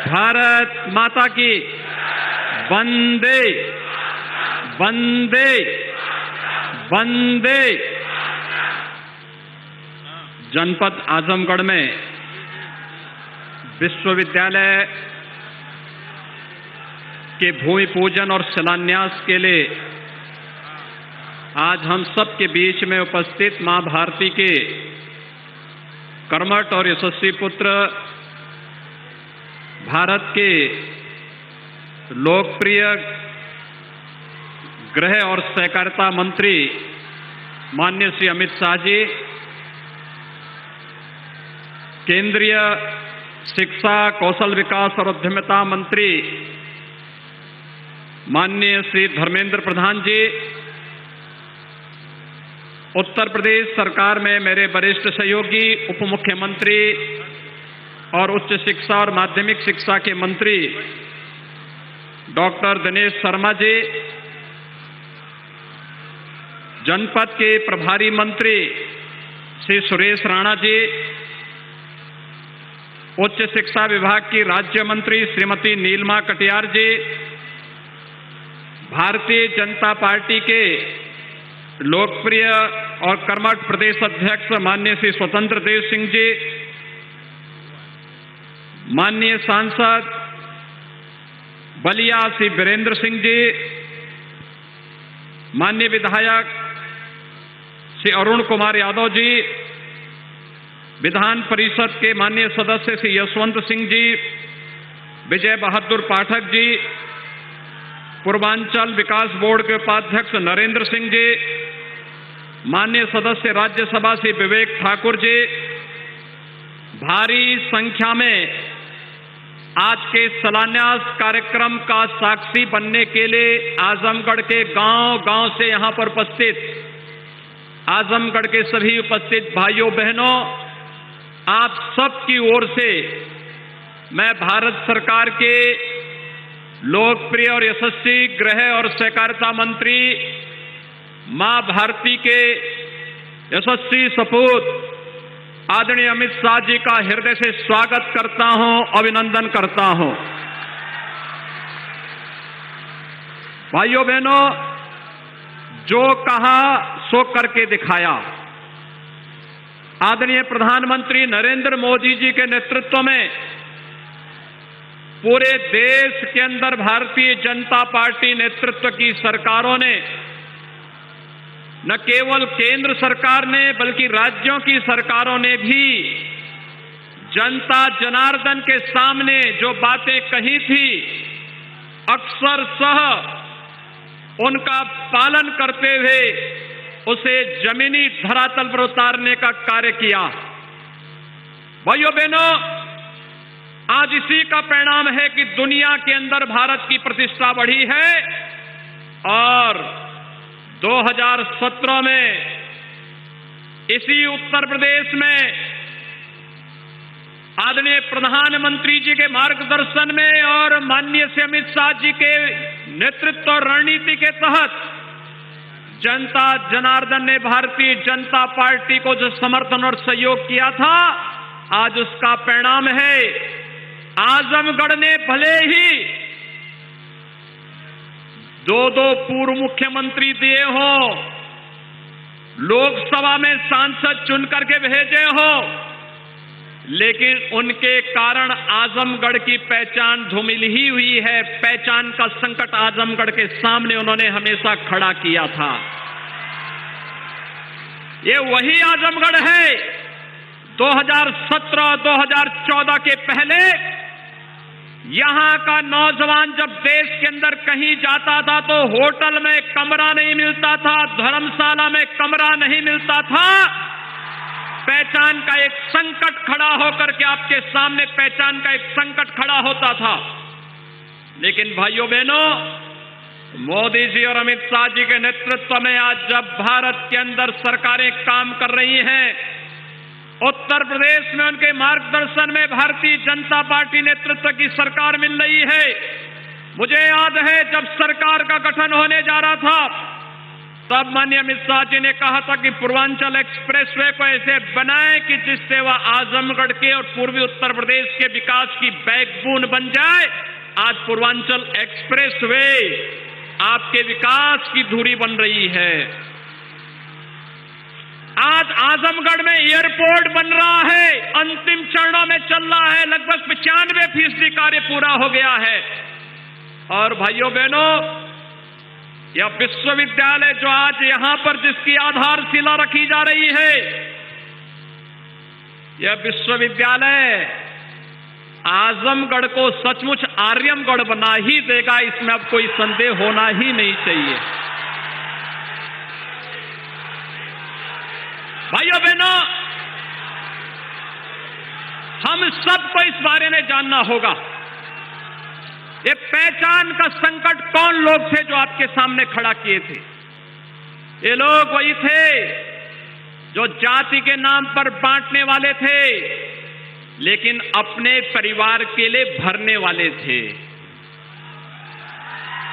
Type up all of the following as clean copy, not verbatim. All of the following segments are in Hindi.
भारत माता की वंदे वंदे वंदे। जनपद आजमगढ़ में विश्वविद्यालय के भूमि पूजन और शिलान्यास के लिए आज हम सब के बीच में उपस्थित मां भारती के कर्मठ और यशस्वी पुत्र, भारत के लोकप्रिय गृह और सहकारिता मंत्री माननीय श्री अमित शाह जी, केंद्रीय शिक्षा, कौशल विकास और उद्यमिता मंत्री माननीय श्री धर्मेंद्र प्रधान जी, उत्तर प्रदेश सरकार में मेरे वरिष्ठ सहयोगी उप मुख्यमंत्री और उच्च शिक्षा और माध्यमिक शिक्षा के मंत्री डॉक्टर दिनेश शर्मा जी, जनपद के प्रभारी मंत्री श्री सुरेश राणा जी, उच्च शिक्षा विभाग की राज्य मंत्री श्रीमती नीलमा कटियार जी, भारतीय जनता पार्टी के लोकप्रिय और कर्मठ प्रदेश अध्यक्ष माननीय श्री स्वतंत्र देव सिंह जी, माननीय सांसद बलिया श्री वीरेंद्र सिंह जी, माननीय विधायक श्री अरुण कुमार यादव जी, विधान परिषद के माननीय सदस्य श्री यशवंत सिंह जी, विजय बहादुर पाठक जी, पूर्वांचल विकास बोर्ड के उपाध्यक्ष नरेंद्र सिंह जी, माननीय सदस्य राज्यसभा श्री विवेक ठाकुर जी, भारी संख्या में आज के शिलान्यास कार्यक्रम का साक्षी बनने के लिए आजमगढ़ के गांव-गांव से यहां पर उपस्थित आजमगढ़ के सभी उपस्थित भाइयों बहनों, आप सबकी ओर से मैं भारत सरकार के लोकप्रिय और यशस्वी गृह और सहकारिता मंत्री मां भारती के यशस्वी सपूत आदरणीय अमित शाह जी का हृदय से स्वागत करता हूं, अभिनंदन करता हूं। भाइयों बहनों, जो कहा सो करके दिखाया। आदरणीय प्रधानमंत्री नरेंद्र मोदी जी के नेतृत्व में पूरे देश के अंदर भारतीय जनता पार्टी नेतृत्व की सरकारों ने, न केवल केंद्र सरकार ने बल्कि राज्यों की सरकारों ने भी जनता जनार्दन के सामने जो बातें कही थी, अक्षरशः उनका पालन करते हुए उसे जमीनी धरातल पर उतारने का कार्य किया। भाइयों बहनों, आज इसी का परिणाम है कि दुनिया के अंदर भारत की प्रतिष्ठा बढ़ी है और 2017 में इसी उत्तर प्रदेश में आदरणीय प्रधानमंत्री जी के मार्गदर्शन में और माननीय श्री अमित शाह जी के नेतृत्व और रणनीति के तहत जनता जनार्दन ने भारतीय जनता पार्टी को जो समर्थन और सहयोग किया था, आज उसका परिणाम है। आजमगढ़ ने भले ही दो पूर्व मुख्यमंत्री दिए हो, लोकसभा में सांसद चुन करके भेजे हो, लेकिन उनके कारण आजमगढ़ की पहचान धूमिल ही हुई है। पहचान का संकट आजमगढ़ के सामने उन्होंने हमेशा खड़ा किया था। ये वही आजमगढ़ है 2017-2014 के पहले यहां का नौजवान जब देश के अंदर कहीं जाता था तो होटल में कमरा नहीं मिलता था, धर्मशाला में कमरा नहीं मिलता था। पहचान का एक संकट खड़ा होकर के आपके सामने पहचान का एक संकट खड़ा होता था। लेकिन भाइयों बहनों, मोदी जी और अमित शाह जी के नेतृत्व में आज जब भारत के अंदर सरकारें काम कर रही हैं, उत्तर प्रदेश में उनके मार्गदर्शन में भारतीय जनता पार्टी नेतृत्व की सरकार मिल रही है। मुझे याद है जब सरकार का गठन होने जा रहा था तब माननीय अमित शाह जी ने कहा था कि पूर्वांचल एक्सप्रेसवे को ऐसे बनाएं कि जिससे वह आजमगढ़ के और पूर्वी उत्तर प्रदेश के विकास की बैकबोन बन जाए। आज पूर्वांचल एक्सप्रेसवे आपके विकास की धुरी बन रही है। आज आजमगढ़ में एयरपोर्ट बन रहा है, अंतिम चरणों में चल रहा है, लगभग 95% कार्य पूरा हो गया है। और भाइयों बहनों, यह विश्वविद्यालय जो आज यहां पर जिसकी आधारशिला रखी जा रही है, यह विश्वविद्यालय आजमगढ़ को सचमुच आर्यमगढ़ बना ही देगा, इसमें अब कोई संदेह होना ही नहीं चाहिए। भाइयों बहनों, हम सबको इस बारे में जानना होगा, ये पहचान का संकट कौन लोग थे जो आपके सामने खड़ा किए थे। ये लोग वही थे जो जाति के नाम पर बांटने वाले थे, लेकिन अपने परिवार के लिए भरने वाले थे।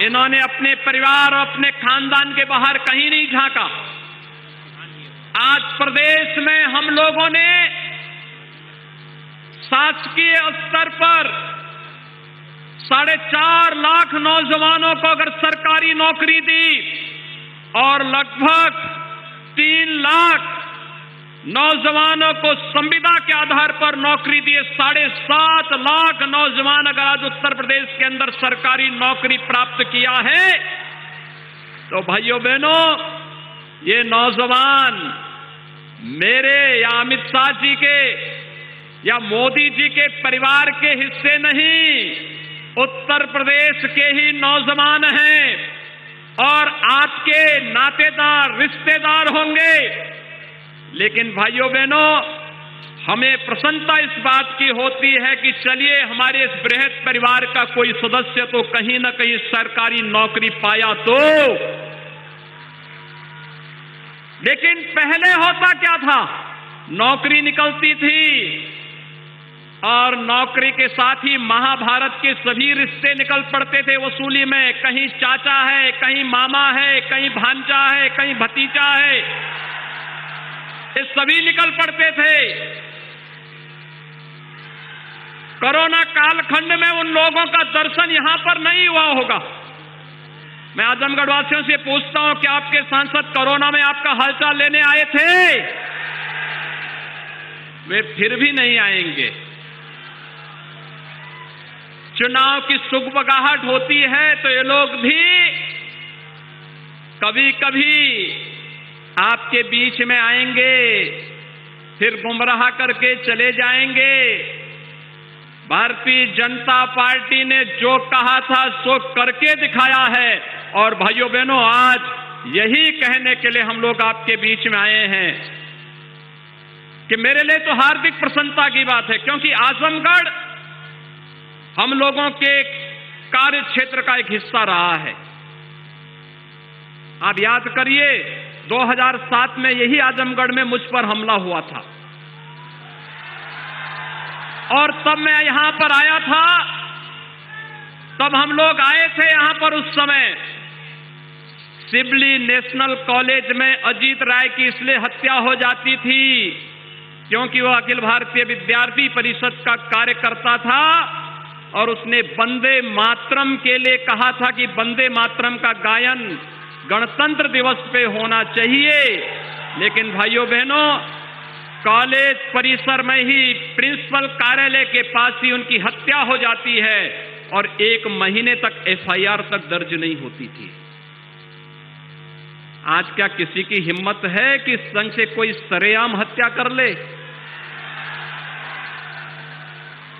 इन्होंने अपने परिवार और अपने खानदान के बाहर कहीं नहीं झांका। आज प्रदेश में हम लोगों ने शासकीय स्तर पर 4.5 लाख नौजवानों को अगर सरकारी नौकरी दी और लगभग 3 लाख नौजवानों को संविदा के आधार पर नौकरी दिए, 7.5 लाख नौजवान अगर आज उत्तर प्रदेश के अंदर सरकारी नौकरी प्राप्त किया है, तो भाइयों बहनों, ये नौजवान मेरे या अमित शाह जी के या मोदी जी के परिवार के हिस्से नहीं, उत्तर प्रदेश के ही नौजवान हैं और आपके नातेदार रिश्तेदार होंगे। लेकिन भाइयों बहनों, हमें प्रसन्नता इस बात की होती है कि चलिए हमारे इस बृहद परिवार का कोई सदस्य तो कहीं ना कहीं सरकारी नौकरी पाया तो। लेकिन पहले होता क्या था, नौकरी निकलती थी और नौकरी के साथ ही महाभारत के सभी रिश्ते निकल पड़ते थे वसूली में। कहीं चाचा है, कहीं मामा है, कहीं भांजा है, कहीं भतीजा है, ये सभी निकल पड़ते थे। कोरोना कालखंड में उन लोगों का दर्शन यहां पर नहीं हुआ होगा। मैं आजमगढ़ वासियों से पूछता हूं कि आपके सांसद कोरोना में आपका हालचाल लेने आए थे? वे फिर भी नहीं आएंगे। चुनाव की सुगबगाहट होती है तो ये लोग भी कभी कभी आपके बीच में आएंगे, फिर गुमराह करके चले जाएंगे। भारतीय जनता पार्टी ने जो कहा था सो करके दिखाया है। और भाइयों बहनों, आज यही कहने के लिए हम लोग आपके बीच में आए हैं कि मेरे लिए तो हार्दिक प्रसन्नता की बात है, क्योंकि आजमगढ़ हम लोगों के कार्य क्षेत्र का एक हिस्सा रहा है। आप याद करिए, 2007 में यही आजमगढ़ में मुझ पर हमला हुआ था और तब मैं यहां पर आया था। तब हम लोग आए थे यहां पर, उस समय सिबली नेशनल कॉलेज में अजीत राय की इसलिए हत्या हो जाती थी क्योंकि वह अखिल भारतीय विद्यार्थी परिषद का कार्यकर्ता था और उसने वंदे मातरम के लिए कहा था कि वंदे मातरम का गायन गणतंत्र दिवस पे होना चाहिए। लेकिन भाइयों बहनों, कॉलेज परिसर में ही प्रिंसिपल कार्यालय के पास ही उनकी हत्या हो जाती है और 1 महीने तक एफआईआर तक दर्ज नहीं होती थी। आज क्या किसी की हिम्मत है कि संग से कोई सरेआम हत्या कर ले?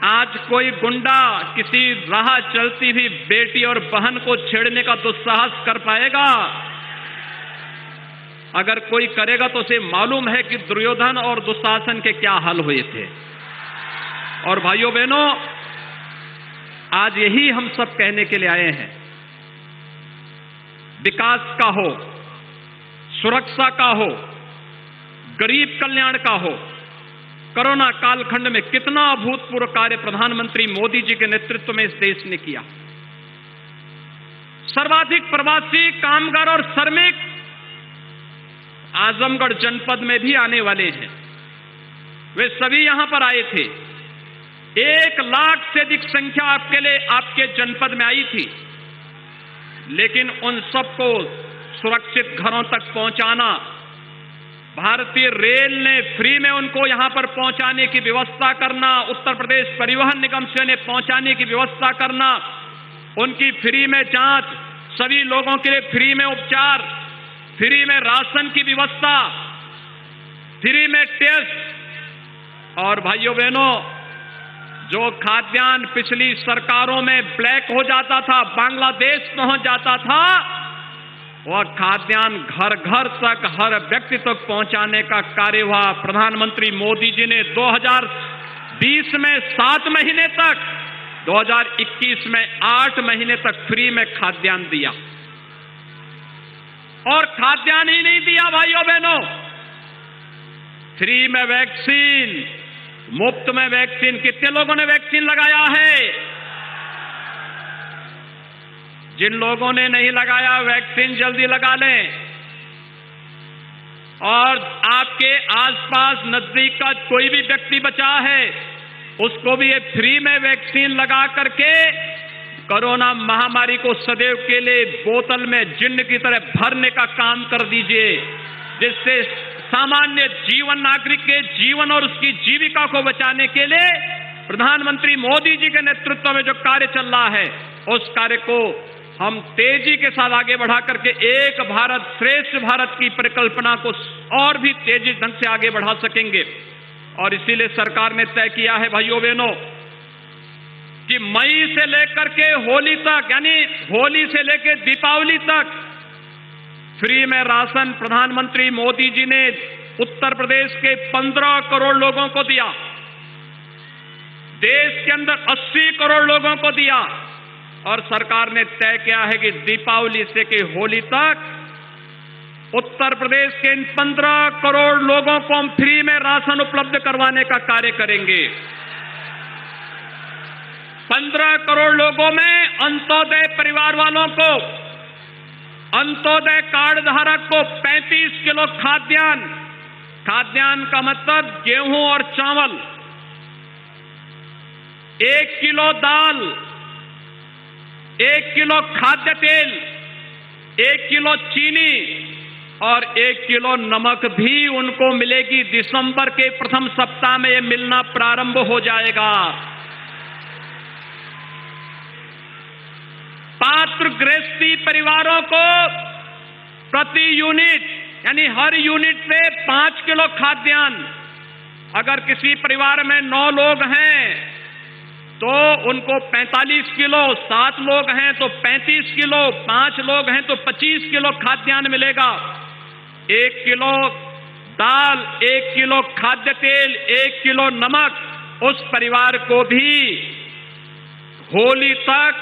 आज कोई गुंडा किसी राह चलती हुई बेटी और बहन को छेड़ने का दुस्साहस कर पाएगा? अगर कोई करेगा तो उसे मालूम है कि दुर्योधन और दुशासन के क्या हाल हुए थे। और भाइयों बहनों, आज यही हम सब कहने के लिए आए हैं। विकास का हो, सुरक्षा का हो, गरीब कल्याण का हो, कोरोना कालखंड में कितना अभूतपूर्व कार्य प्रधानमंत्री मोदी जी के नेतृत्व में इस देश ने किया। सर्वाधिक प्रवासी कामगार और श्रमिक आजमगढ़ जनपद में भी आने वाले हैं। वे सभी यहां पर आए थे। 1 लाख से अधिक संख्या आपके जनपद में आई थी, लेकिन उन सबको सुरक्षित घरों तक पहुंचाना, भारतीय रेल ने फ्री में उनको यहां पर पहुंचाने की व्यवस्था करना, उत्तर प्रदेश परिवहन निगम से उन्हें पहुंचाने की व्यवस्था करना, उनकी फ्री में जांच, सभी लोगों के लिए फ्री में उपचार, फ्री में राशन की व्यवस्था, फ्री में टेस्ट। और भाइयों बहनों, जो खाद्यान्न पिछली सरकारों में ब्लैक हो जाता था, बांग्लादेश पहुंच जाता था, वह खाद्यान्न घर घर तक, हर व्यक्ति तक पहुंचाने का कार्य हुआ। प्रधानमंत्री मोदी जी ने 2020 में 7 महीने तक, 2021 में 8 महीने तक फ्री में खाद्यान्न दिया। और खाद्यान्न ही नहीं दिया भाइयों बहनों, फ्री में वैक्सीन, मुफ्त में वैक्सीन। कितने लोगों ने वैक्सीन लगाया है? जिन लोगों ने नहीं लगाया, वैक्सीन जल्दी लगा लें। और आपके आसपास नजदीक का कोई भी व्यक्ति बचा है, उसको भी ये फ्री में वैक्सीन लगा करके कोरोना महामारी को सदैव के लिए बोतल में जिन्न की तरह भरने का काम कर दीजिए, जिससे सामान्य जीवन, नागरिक के जीवन और उसकी जीविका को बचाने के लिए प्रधानमंत्री मोदी जी के नेतृत्व में जो कार्य चल रहा है, उस कार्य को हम तेजी के साथ आगे बढ़ा करके एक भारत श्रेष्ठ भारत की परिकल्पना को और भी तेजी ढंग से आगे बढ़ा सकेंगे। और इसीलिए सरकार ने तय किया है भाइयों बहनों कि मई से लेकर के होली तक, यानी होली से लेकर दीपावली तक फ्री में राशन प्रधानमंत्री मोदी जी ने उत्तर प्रदेश के 15 करोड़ लोगों को दिया, देश के अंदर 80 करोड़ लोगों को दिया। और सरकार ने तय किया है कि दीपावली से के होली तक उत्तर प्रदेश के इन 15 करोड़ लोगों को हम फ्री में राशन उपलब्ध करवाने का कार्य करेंगे। 15 करोड़ लोगों में अंत्योदय परिवार वालों को, अंत्योदय कार्ड धारक को 35 किलो खाद्यान्न, खाद्यान्न का मतलब गेहूं और चावल, 1 किलो दाल, 1 किलो खाद्य तेल, 1 किलो चीनी और 1 किलो नमक भी उनको मिलेगी। दिसंबर के प्रथम सप्ताह में यह मिलना प्रारंभ हो जाएगा। पात्र गृहस्थी परिवारों को प्रति यूनिट, यानी हर यूनिट पे 5 किलो खाद्यान्न। अगर किसी परिवार में 9 लोग हैं तो उनको 45 किलो, 7 लोग हैं तो 35 किलो, 5 लोग हैं तो 25 किलो खाद्यान्न मिलेगा। 1 किलो दाल, 1 किलो खाद्य तेल, 1 किलो नमक उस परिवार को भी होली तक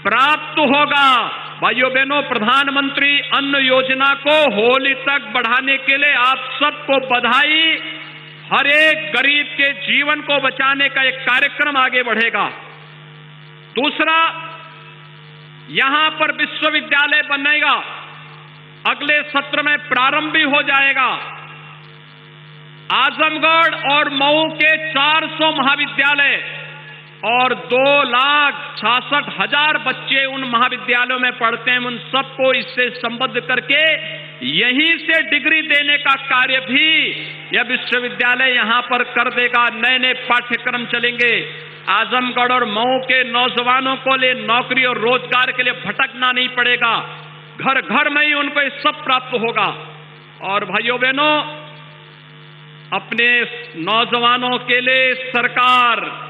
प्राप्त होगा। भाइयों बहनों, प्रधानमंत्री अन्न योजना को होली तक बढ़ाने के लिए आप सबको बधाई। हर एक गरीब के जीवन को बचाने का एक कार्यक्रम आगे बढ़ेगा। दूसरा, यहां पर विश्वविद्यालय बनेगा, अगले सत्र में प्रारंभ भी हो जाएगा। आजमगढ़ और मऊ के 400 महाविद्यालय और 2,66,000 बच्चे उन महाविद्यालयों में पढ़ते हैं। उन सबको इससे संबद्ध करके यहीं से डिग्री देने का कार्य भी यह विश्वविद्यालय यहां पर कर देगा। नए नए पाठ्यक्रम चलेंगे। आजमगढ़ और मऊ के नौजवानों को लिए नौकरी और रोजगार के लिए भटकना नहीं पड़ेगा, घर घर में ही उनको ये सब प्राप्त होगा। और भाइयों बहनों, अपने नौजवानों के लिए सरकार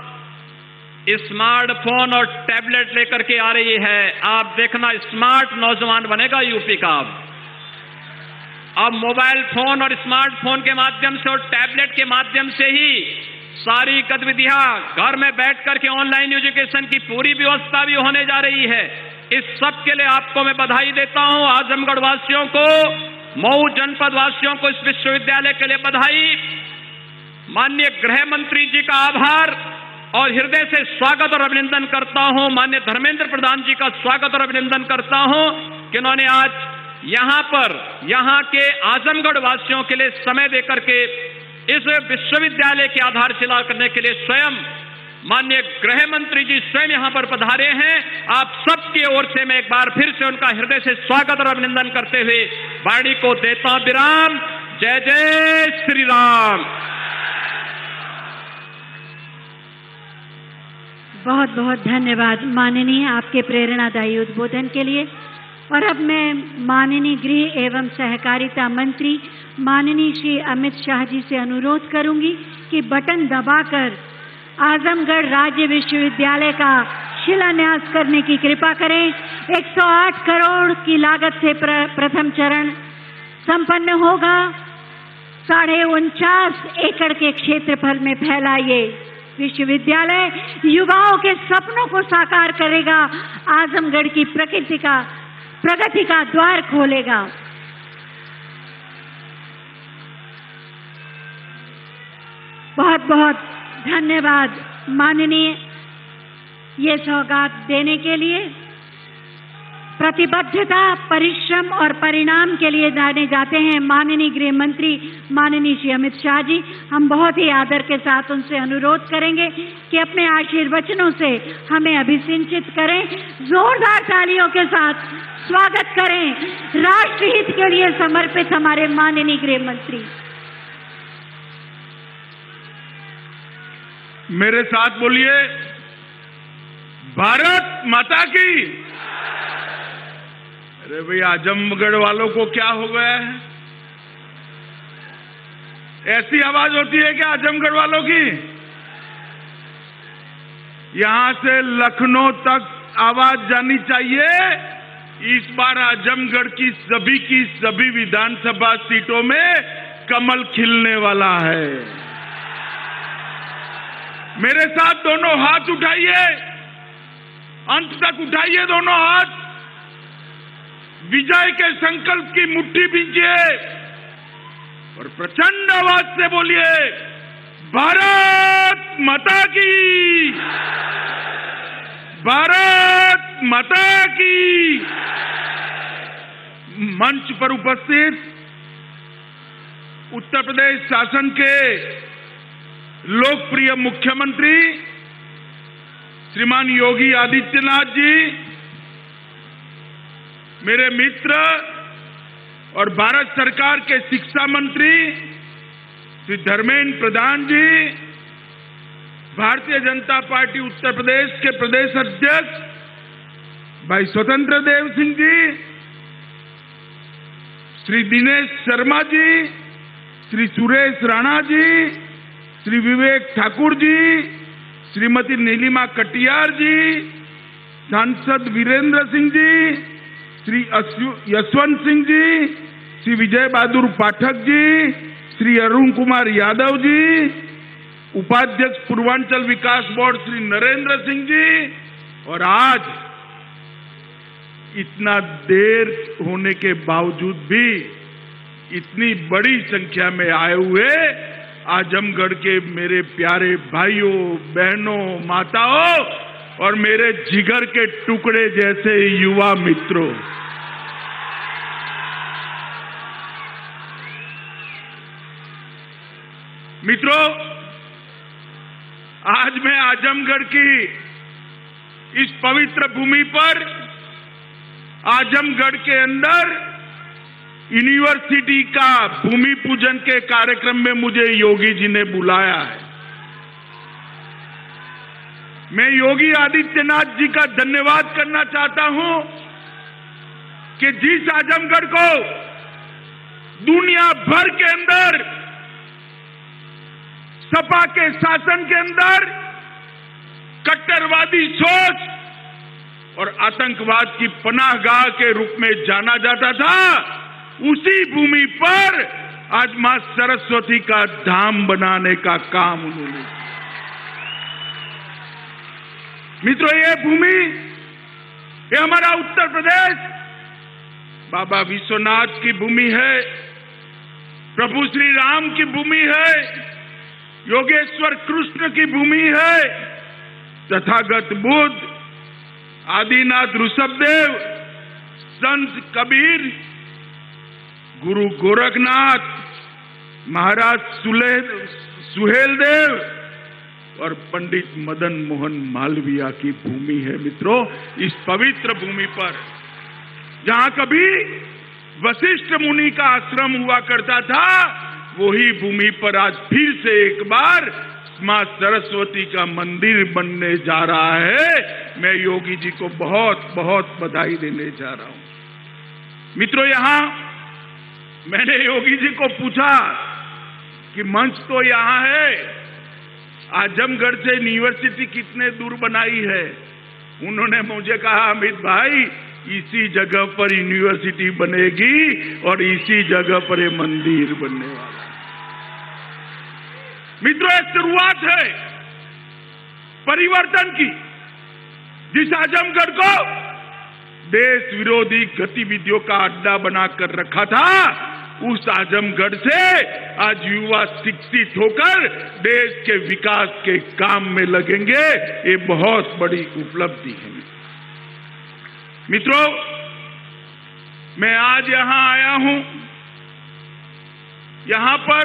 स्मार्टफोन और टैबलेट लेकर के आ रही है। आप देखना, स्मार्ट नौजवान बनेगा यूपी का। अब मोबाइल फोन और स्मार्टफोन के माध्यम से और टैबलेट के माध्यम से ही सारी गतिविधियां घर में बैठ करके ऑनलाइन एजुकेशन की पूरी व्यवस्था भी होने जा रही है। इस सब के लिए आपको मैं बधाई देता हूं। आजमगढ़ वासियों को, मऊ जनपद वासियों को इस विश्वविद्यालय के लिए बधाई। माननीय गृह मंत्री जी का आभार और हृदय से स्वागत और अभिनंदन करता हूं। माननीय धर्मेंद्र प्रधान जी का स्वागत और अभिनंदन करता हूं कि उन्होंने आज यहां पर यहां के आजमगढ़ वासियों के लिए समय देकर के इस विश्वविद्यालय की आधारशिला करने के लिए स्वयं माननीय गृह मंत्री जी स्वयं यहां पर पधारे हैं। आप सबकी ओर से मैं एक बार फिर से उनका हृदय से स्वागत और अभिनंदन करते हुए वाणी को देता हूं विराम। जय जय श्री राम। बहुत बहुत धन्यवाद माननीय आपके प्रेरणादायी उद्बोधन के लिए। और अब मैं माननीय गृह एवं सहकारिता मंत्री माननीय श्री अमित शाह जी से अनुरोध करूंगी कि बटन दबाकर आजमगढ़ राज्य विश्वविद्यालय का शिलान्यास करने की कृपा करें। 108 करोड़ की लागत से प्रथम चरण संपन्न होगा। 49.5 एकड़ के क्षेत्रफल में फैला ये विश्वविद्यालय युवाओं के सपनों को साकार करेगा, आजमगढ़ की प्रगति का द्वार खोलेगा। बहुत बहुत धन्यवाद माननीय ये सौगात देने के लिए। प्रतिबद्धता, परिश्रम और परिणाम के लिए जाने जाते हैं माननीय गृह मंत्री माननीय श्री अमित शाह जी। हम बहुत ही आदर के साथ उनसे अनुरोध करेंगे कि अपने आशीर्वचनों से हमें अभिसिंचित करें। जोरदार तालियों के साथ स्वागत करें राष्ट्रहित के लिए समर्पित हमारे माननीय गृह मंत्री। मेरे साथ बोलिए, भारत माता की। अरे भाई, आजमगढ़ वालों को क्या हो गया है? ऐसी आवाज होती है क्या आजमगढ़ वालों की? यहां से लखनऊ तक आवाज जानी चाहिए। इस बार आजमगढ़ की सभी विधानसभा सीटों में कमल खिलने वाला है। मेरे साथ दोनों हाथ उठाइए, अंत तक उठाइए दोनों हाथ। विजय के संकल्प की मुट्ठी बीजिए और प्रचंड आवाज से बोलिए, भारत माता की, भारत माता की। मंच पर उपस्थित उत्तर प्रदेश शासन के लोकप्रिय मुख्यमंत्री श्रीमान योगी आदित्यनाथ जी, मेरे मित्र और भारत सरकार के शिक्षा मंत्री श्री धर्मेंद्र प्रधान जी, भारतीय जनता पार्टी उत्तर प्रदेश के प्रदेश अध्यक्ष भाई स्वतंत्र देव सिंह जी, श्री दिनेश शर्मा जी, श्री सुरेश राणा जी, श्री विवेक ठाकुर जी, श्रीमती नीलिमा कटियार जी, सांसद वीरेंद्र सिंह जी, श्री यशवंत सिंह जी, श्री विजय बहादुर पाठक जी, श्री अरुण कुमार यादव जी, उपाध्यक्ष पूर्वांचल विकास बोर्ड श्री नरेंद्र सिंह जी, और आज इतना देर होने के बावजूद भी इतनी बड़ी संख्या में आए हुए आजमगढ़ के मेरे प्यारे भाइयों, बहनों, माताओं और मेरे जिगर के टुकड़े जैसे युवा मित्रों, आज मैं आजमगढ़ की इस पवित्र भूमि पर, आजमगढ़ के अंदर यूनिवर्सिटी का भूमि पूजन के कार्यक्रम में मुझे योगी जी ने बुलाया है। मैं योगी आदित्यनाथ जी का धन्यवाद करना चाहता हूं कि जिस आजमगढ़ को दुनिया भर के अंदर सपा के शासन के अंदर कट्टरवादी सोच और आतंकवाद की पनाहगाह के रूप में जाना जाता था, उसी भूमि पर आज मां सरस्वती का धाम बनाने का काम उन्होंने। मित्रों, ये भूमि, ये हमारा उत्तर प्रदेश बाबा विश्वनाथ की भूमि है, प्रभु श्री राम की भूमि है, योगेश्वर कृष्ण की भूमि है, तथागत बुद्ध, आदिनाथ ऋषभदेव, संत कबीर गुरु गोरखनाथ, महाराज सुहेलदेव और पंडित मदन मोहन मालवीय की भूमि है मित्रों। इस पवित्र भूमि पर जहां कभी वशिष्ठ मुनि का आश्रम हुआ करता था, वही भूमि पर आज फिर से एक बार मां सरस्वती का मंदिर बनने जा रहा है। मैं योगी जी को बहुत बहुत बधाई देने जा रहा हूं। मित्रों, यहां मैंने योगी जी को पूछा कि मंच तो यहां है, आजमगढ़ से यूनिवर्सिटी कितने दूर बनाई है? उन्होंने मुझे कहा, अमित भाई इसी जगह पर यूनिवर्सिटी बनेगी और इसी जगह पर ये मंदिर बनने वाला है। मित्रों, एक शुरुआत है परिवर्तन की। जिस आजमगढ़ को देश विरोधी गतिविधियों का अड्डा बनाकर रखा था, उस आजमगढ़ से आज युवा शिक्षित होकर देश के विकास के काम में लगेंगे। ये बहुत बड़ी उपलब्धि है। मित्रों, मैं आज यहां आया हूं। यहां पर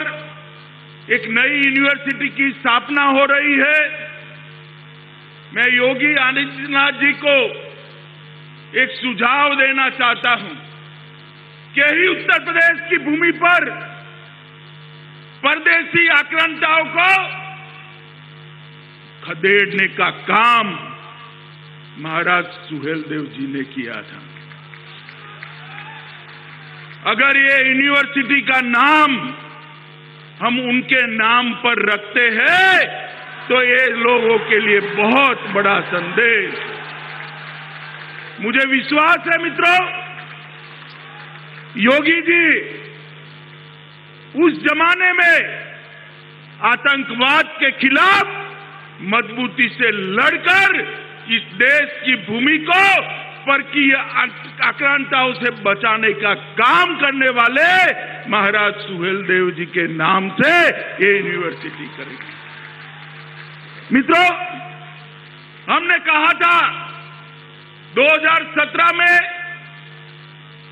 एक नई यूनिवर्सिटी की स्थापना हो रही है। मैं योगी आदित्यनाथ जी को एक सुझाव देना चाहता हूं कि ही उत्तर प्रदेश की भूमि पर परदेशी आक्रांताओं को खदेड़ने का काम महाराज सुहेलदेव जी ने किया था। अगर ये यूनिवर्सिटी का नाम हम उनके नाम पर रखते हैं तो ये लोगों के लिए बहुत बड़ा संदेश। मुझे विश्वास है मित्रों, योगी जी उस जमाने में आतंकवाद के खिलाफ मजबूती से लड़कर इस देश की भूमि को परकीय आक्रांताओं से बचाने का काम करने वाले महाराज सुहेलदेव जी के नाम से ये यूनिवर्सिटी करेगी। मित्रों, हमने कहा था 2017 में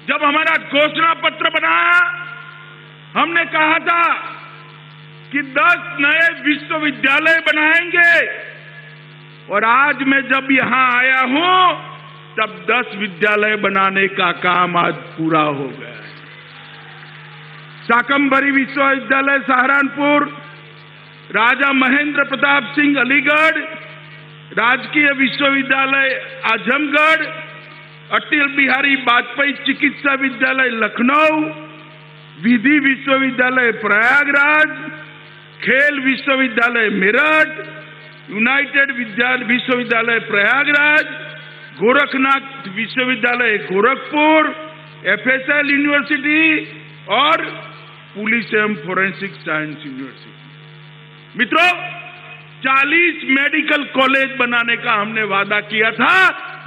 जब हमारा घोषणा पत्र बनाया, हमने कहा था कि 10 नए विश्वविद्यालय बनाएंगे। और आज मैं जब यहां आया हूं तब 10 विद्यालय बनाने का काम आज पूरा हो गया है। शाकंभरी विश्वविद्यालय सहारनपुर, राजा महेंद्र प्रताप सिंह अलीगढ़, राजकीय विश्वविद्यालय आजमगढ़, अटल बिहारी वाजपेयी चिकित्सा विद्यालय लखनऊ, विधि विश्वविद्यालय प्रयागराज, खेल विश्वविद्यालय मेरठ, यूनाइटेड विश्वविद्यालय प्रयागराज, गोरखनाथ विश्वविद्यालय गोरखपुर, FSL यूनिवर्सिटी और पुलिस एवं फोरेंसिक साइंस यूनिवर्सिटी। मित्रों, 40 मेडिकल कॉलेज बनाने का हमने वादा किया था।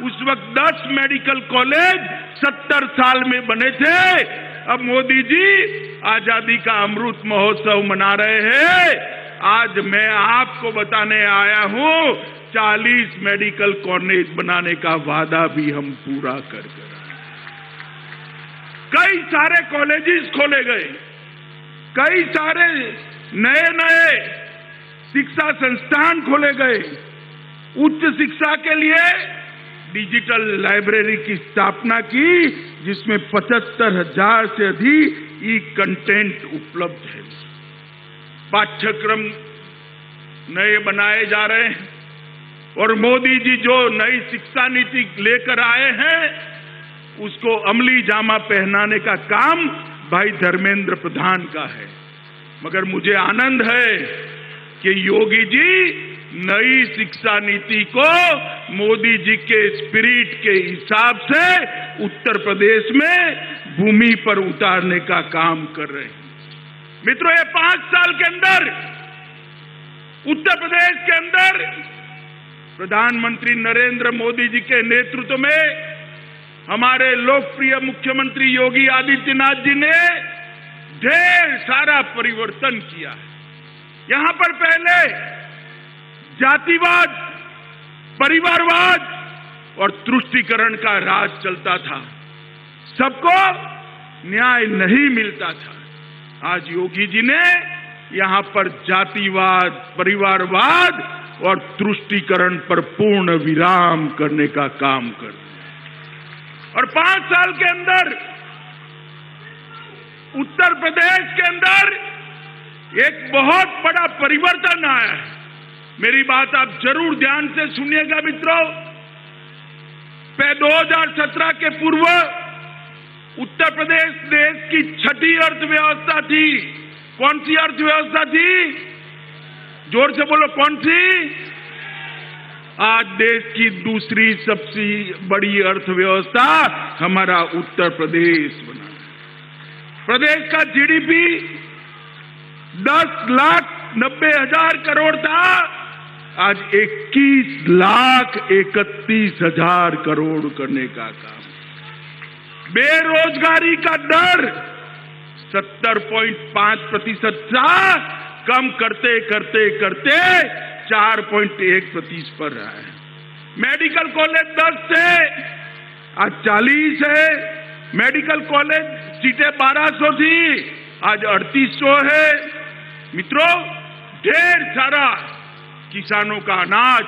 उस वक्त 10 मेडिकल कॉलेज 70 साल में बने थे। अब मोदी जी आजादी का अमृत महोत्सव मना रहे हैं। आज मैं आपको बताने आया हूं 40 मेडिकल कॉलेज बनाने का वादा भी हम पूरा कर रहे हैं। कई सारे कॉलेजेस खोले गए, कई सारे नए नए शिक्षा संस्थान खोले गए। उच्च शिक्षा के लिए डिजिटल लाइब्रेरी की स्थापना की, जिसमें 75,000 से अधिक ई कंटेंट उपलब्ध है। पाठ्यक्रम नए बनाए जा रहे हैं और मोदी जी जो नई शिक्षा नीति लेकर आए हैं उसको अमली जामा पहनाने का काम भाई धर्मेंद्र प्रधान का है। मगर मुझे आनंद है कि योगी जी नई शिक्षा नीति को मोदी जी के स्पिरिट के हिसाब से उत्तर प्रदेश में भूमि पर उतारने का काम कर रहे हैं। मित्रों, ये 5 साल के अंदर उत्तर प्रदेश के अंदर प्रधानमंत्री नरेंद्र मोदी जी के नेतृत्व में हमारे लोकप्रिय मुख्यमंत्री योगी आदित्यनाथ जी ने ढेर सारा परिवर्तन किया है। यहां पर पहले जातिवाद, परिवारवाद और तुष्टीकरण का राज चलता था। सबको न्याय नहीं मिलता था। आज योगी जी ने यहां पर जातिवाद, परिवारवाद और तुष्टीकरण पर पूर्ण विराम करने का काम कर दिया। और 5 साल के अंदर उत्तर प्रदेश के अंदर एक बहुत बड़ा परिवर्तन आया है। मेरी बात आप जरूर ध्यान से सुनिएगा मित्रों। 2017 के पूर्व उत्तर प्रदेश देश की 6ठी अर्थव्यवस्था थी। कौन सी अर्थव्यवस्था थी? जोर से बोलो, कौन सी? आज देश की दूसरी सबसे बड़ी अर्थव्यवस्था हमारा उत्तर प्रदेश बना। प्रदेश का जीडीपी 10,90,000 करोड़ था, आज 21,31,000 करोड़ करने का काम। बेरोजगारी का दर 70.5% था, कम करते करते करते 4.1% पर रहा है। मेडिकल कॉलेज 10 थे, आज 40 है। मेडिकल कॉलेज सीटें 1200 थी, आज 3800 है। मित्रों, ढेर सारा किसानों का अनाज,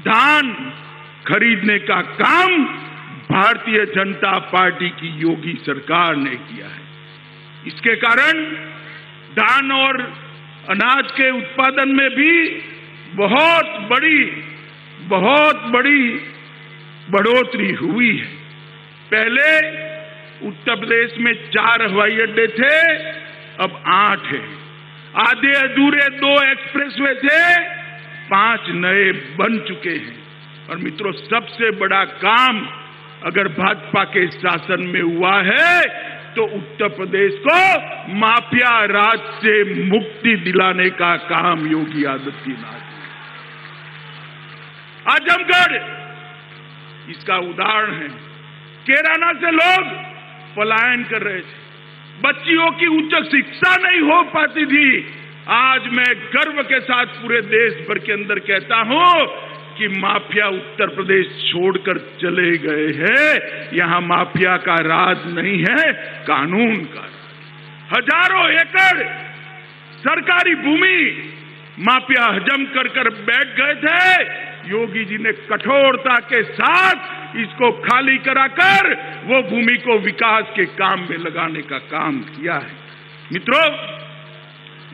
धान खरीदने का काम भारतीय जनता पार्टी की योगी सरकार ने किया है। इसके कारण धान और अनाज के उत्पादन में भी बहुत बड़ी बढ़ोतरी हुई है। पहले उत्तर प्रदेश में 4 हवाई अड्डे थे, अब 8 है। आधे अधूरे 2 एक्सप्रेसवे थे, 5 नए बन चुके हैं। और मित्रों, सबसे बड़ा काम अगर भाजपा के शासन में हुआ है तो उत्तर प्रदेश को माफिया राज से मुक्ति दिलाने का काम योगी आदित्यनाथ ने। आजमगढ़ इसका उदाहरण है। कैराना से लोग पलायन कर रहे थे, बच्चियों की उच्च शिक्षा नहीं हो पाती थी। आज मैं गर्व के साथ पूरे देश भर के अंदर कहता हूं कि माफिया उत्तर प्रदेश छोड़कर चले गए हैं। यहां माफिया का राज नहीं है, कानून का राज। हजारों एकड़ सरकारी भूमि माफिया हजम कर बैठ गए थे। योगी जी ने कठोरता के साथ इसको खाली कराकर वो भूमि को विकास के काम में लगाने का काम किया है। मित्रों,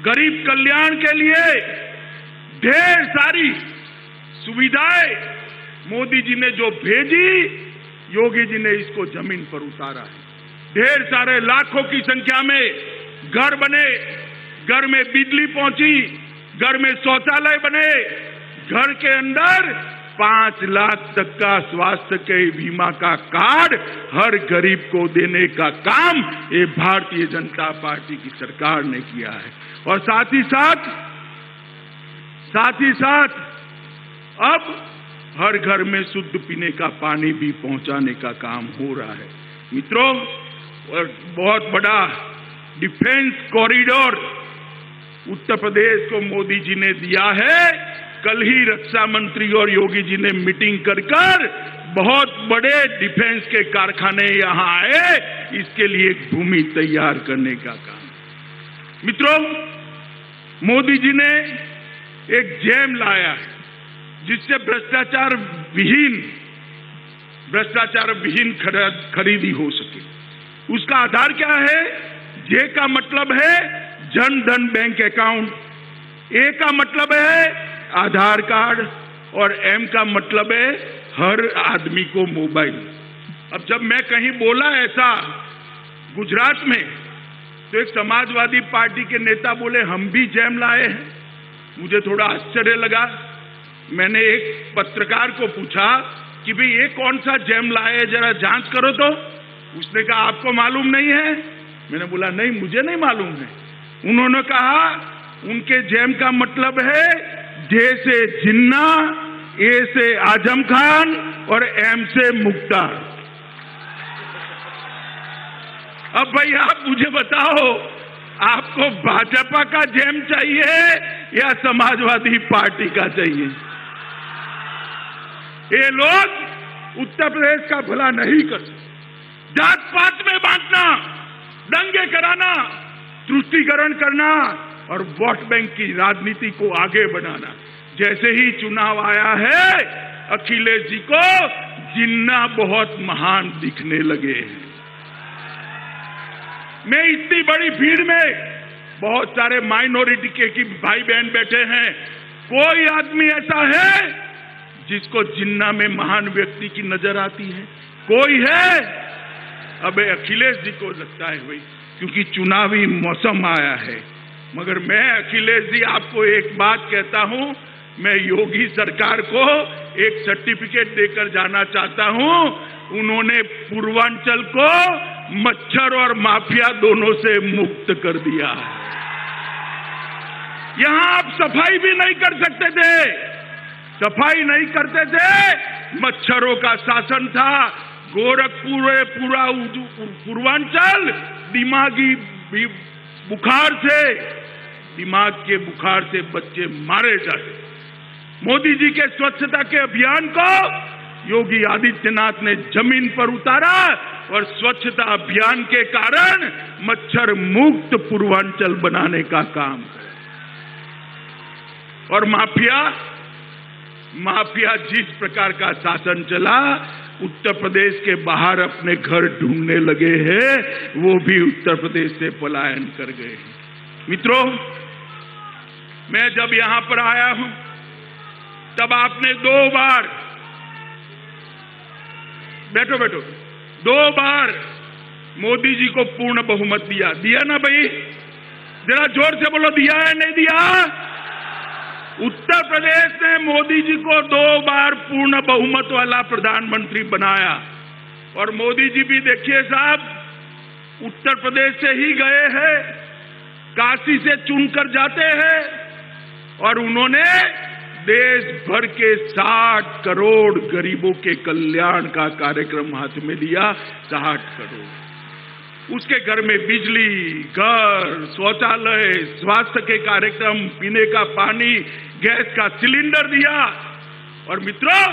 गरीब कल्याण के लिए ढेर सारी सुविधाएं मोदी जी ने जो भेजी, योगी जी ने इसको जमीन पर उतारा है। ढेर सारे लाखों की संख्या में घर बने, घर में बिजली पहुंची, घर में शौचालय बने, घर के अंदर 5 लाख तक का स्वास्थ्य के बीमा का कार्ड हर गरीब को देने का काम ये भारतीय जनता पार्टी की सरकार ने किया है। और साथ ही साथ अब हर घर में शुद्ध पीने का पानी भी पहुंचाने का काम हो रहा है। मित्रों, और बहुत बड़ा डिफेंस कॉरिडोर उत्तर प्रदेश को मोदी जी ने दिया है। कल ही रक्षा मंत्री और योगी जी ने मीटिंग कर बहुत बड़े डिफेंस के कारखाने यहां आए, इसके लिए एक भूमि तैयार करने का काम। मित्रों, मोदी जी ने एक जैम लाया है जिससे भ्रष्टाचार विहीन खरीदी हो सके। उसका आधार क्या है? जे का मतलब है जन धन बैंक अकाउंट, ए का मतलब है आधार कार्ड और एम का मतलब है हर आदमी को मोबाइल। अब जब मैं कहीं बोला ऐसा गुजरात में, तो एक समाजवादी पार्टी के नेता बोले हम भी जैम लाए हैं। मुझे थोड़ा आश्चर्य लगा। मैंने एक पत्रकार को पूछा कि भाई ये कौन सा जैम लाए, जरा जांच करो तो। उसने कहा आपको मालूम नहीं है? मैंने बोला नहीं, मुझे नहीं मालूम है। उन्होंने कहा उनके जैम का मतलब है जे से जिन्ना, ए से आजम खान और एम से मुख्तार। अब भाई आप मुझे बताओ, आपको भाजपा का जैम चाहिए या समाजवादी पार्टी का चाहिए? ये लोग उत्तर प्रदेश का भला नहीं करते। जात पात में बांटना दंगे कराना, तुष्टीकरण करना और वोट बैंक की राजनीति को आगे बढ़ाना। जैसे ही चुनाव आया है, अखिलेश जी को जिन्ना बहुत महान दिखने लगे हैं। मैं इतनी बड़ी भीड़ में, बहुत सारे माइनॉरिटी के भाई बहन बैठे हैं, कोई आदमी ऐसा है जिसको जिन्ना में महान व्यक्ति की नजर आती है? कोई है? अब अखिलेश जी को लगता है भाई, क्योंकि चुनावी मौसम आया है। मगर मैं अखिलेश जी आपको एक बात कहता हूं, मैं योगी सरकार को एक सर्टिफिकेट देकर जाना चाहता हूं। उन्होंने पूर्वांचल को मच्छर और माफिया दोनों से मुक्त कर दिया है। यहां आप सफाई भी नहीं कर सकते थे, सफाई नहीं करते थे, मच्छरों का शासन था। गोरखपुर पूरा पूर्वांचल दिमागी बुखार से, दिमाग के बुखार से बच्चे मारे जाते। मोदी जी के स्वच्छता के अभियान को योगी आदित्यनाथ ने जमीन पर उतारा और स्वच्छता अभियान के कारण मच्छर मुक्त पूर्वांचल बनाने का काम किया। और माफिया जिस प्रकार का शासन चला, उत्तर प्रदेश के बाहर अपने घर ढूंढने लगे हैं, वो भी उत्तर प्रदेश से पलायन कर गए। मित्रों, मैं जब यहां पर आया हूं तब आपने 2 बार, बैठो, 2 बार मोदी जी को पूर्ण बहुमत दिया ना भाई? जरा जोर से बोलो, दिया है नहीं दिया? उत्तर प्रदेश ने मोदी जी को 2 बार पूर्ण बहुमत वाला प्रधानमंत्री बनाया। और मोदी जी भी देखिए साहब, उत्तर प्रदेश से ही गए हैं, काशी से चुनकर जाते हैं और उन्होंने देश भर के 60 करोड़ गरीबों के कल्याण का कार्यक्रम हाथ में लिया। 60 करोड़, उसके घर में बिजली, घर, शौचालय, स्वास्थ्य के कार्यक्रम, पीने का पानी, गैस का सिलेंडर दिया। और मित्रों,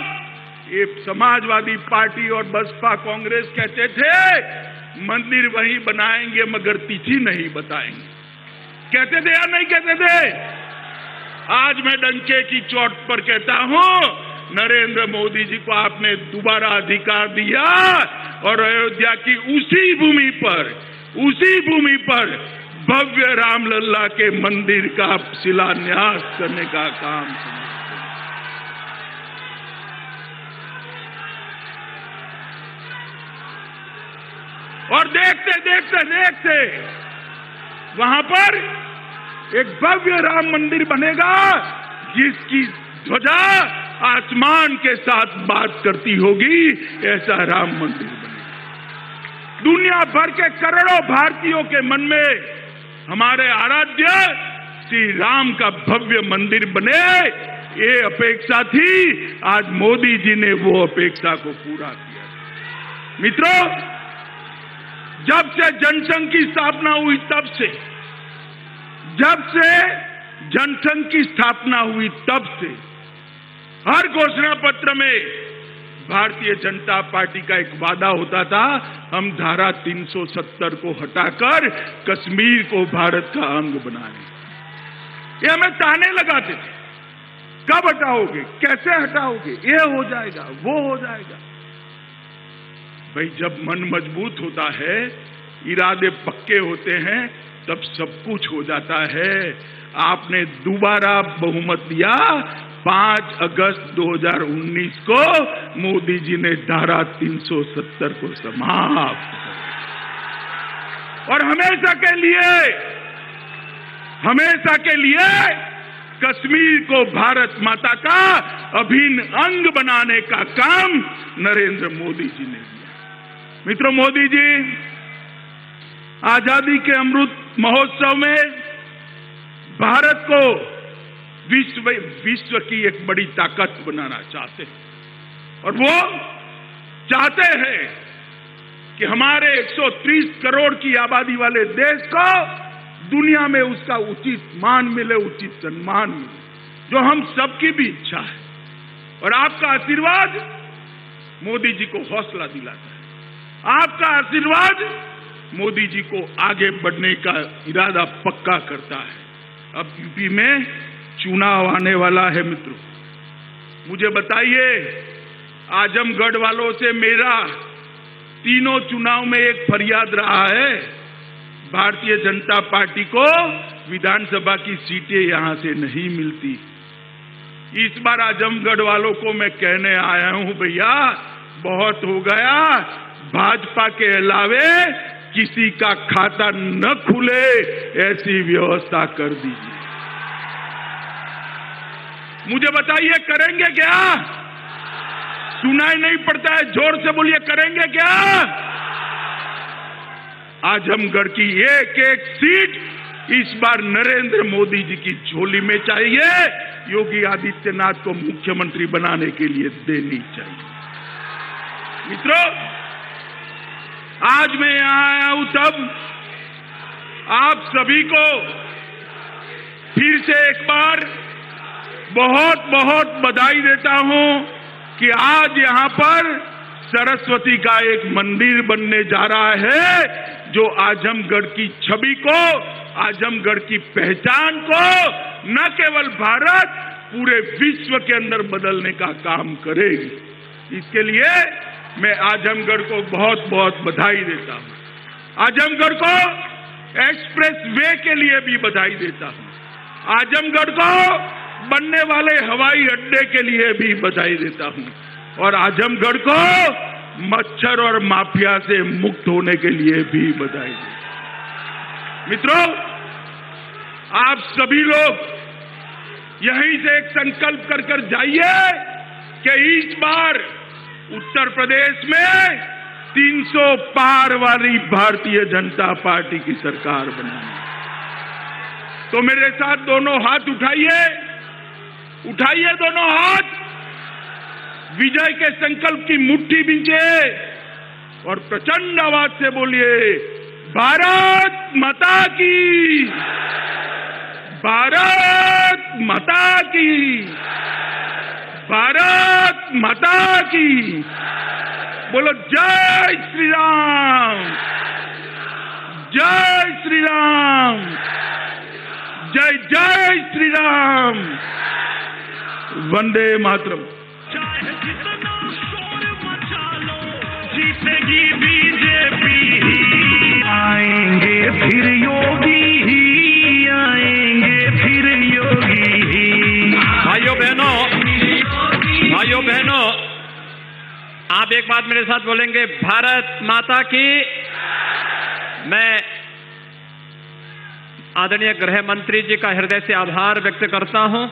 ये समाजवादी पार्टी और बसपा कांग्रेस कहते थे मंदिर वहीं बनाएंगे मगर तिथि नहीं बताएंगे। कहते थे या नहीं कहते थे? आज मैं डंके की चोट पर कहता हूं, नरेंद्र मोदी जी को आपने दोबारा अधिकार दिया और अयोध्या की उसी भूमि पर भव्य रामलला के मंदिर का शिलान्यास करने का काम किया। और देखते वहां पर एक भव्य राम मंदिर बनेगा जिसकी ध्वजा आसमान के साथ बात करती होगी। ऐसा राम मंदिर बनेगा। दुनिया भर के करोड़ों भारतीयों के मन में हमारे आराध्य श्री राम का भव्य मंदिर बने, ये अपेक्षा थी। आज मोदी जी ने वो अपेक्षा को पूरा किया। मित्रों, जब से जनसंघ की स्थापना हुई तब से हर घोषणा पत्र में भारतीय जनता पार्टी का एक वादा होता था, हम धारा 370 को हटाकर कश्मीर को भारत का अंग बनाएंगे। ये हमें ताने लगाते थे, कब हटाओगे, कैसे हटाओगे, ये हो जाएगा, वो हो जाएगा। भाई, जब मन मजबूत होता है, इरादे पक्के होते हैं, तब सब कुछ हो जाता है। आपने दोबारा बहुमत दिया। 5 अगस्त 2019 को मोदी जी ने धारा 370 को समाप्त और हमेशा के लिए कश्मीर को भारत माता का अभिन्न अंग बनाने का काम नरेंद्र मोदी जी ने किया। मित्रों, मोदी जी आजादी के अमृत महोत्सव में भारत को विश्व की एक बड़ी ताकत बनाना चाहते हैं। और वो चाहते हैं कि हमारे 130 करोड़ की आबादी वाले देश को दुनिया में उसका उचित मान मिले, उचित सम्मान मिले, जो हम सबकी भी इच्छा है। और आपका आशीर्वाद मोदी जी को हौसला दिलाता है। आपका आशीर्वाद मोदी जी को आगे बढ़ने का इरादा पक्का करता है। अब यूपी में चुनाव आने वाला है मित्रों, मुझे बताइए, आजमगढ़ वालों से मेरा तीनों चुनाव में एक फरियाद रहा है, भारतीय जनता पार्टी को विधानसभा की सीटें यहां से नहीं मिलती। इस बार आजमगढ़ वालों को मैं कहने आया हूं, भैया बहुत हो गया, भाजपा के अलावे किसी का खाता न खुले ऐसी व्यवस्था कर दीजिए। मुझे बताइए करेंगे क्या? सुनाई नहीं पड़ता है, जोर से बोलिए, करेंगे क्या? आजमगढ़ की एक एक सीट इस बार नरेंद्र मोदी जी की झोली में चाहिए, योगी आदित्यनाथ को मुख्यमंत्री बनाने के लिए देनी चाहिए। मित्रों, आज मैं यहां आया हूं तब आप सभी को फिर से एक बार बहुत बहुत बधाई देता हूं कि आज यहां पर सरस्वती का एक मंदिर बनने जा रहा है, जो आजमगढ़ की छवि को, आजमगढ़ की पहचान को न केवल भारत, पूरे विश्व के अंदर बदलने का काम करेगी। इसके लिए मैं आजमगढ़ को बहुत बहुत बधाई देता हूं। आजमगढ़ को एक्सप्रेस वे के लिए भी बधाई देता हूं। आजमगढ़ को बनने वाले हवाई अड्डे के लिए भी बधाई देता हूं, और आजमगढ़ को मच्छर और माफिया से मुक्त होने के लिए भी बधाई देता हूं। मित्रों, आप सभी लोग यहीं से एक संकल्प कर जाइए कि इस बार उत्तर प्रदेश में 300 पार वाली भारतीय जनता पार्टी की सरकार बनानी। तो मेरे साथ दोनों हाथ उठाइए, उठाइए दोनों हाथ, विजय के संकल्प की मुट्ठी बींचे और प्रचंड आवाज से बोलिए, भारत माता की, भारत माता की, भारत माता की। बोलो जय श्री राम, जय श्री राम, जय जय श्री राम, वंदे मातरम। चाहे जितना शोर मचा लो, जीतेगी बीजेपी, आएंगे फिर योगी ही, आएंगे फिर योगी ही। भाइयों बहनों, आप एक बात मेरे साथ बोलेंगे, भारत माता की। मैं आदरणीय गृह मंत्री जी का हृदय से आभार व्यक्त करता हूं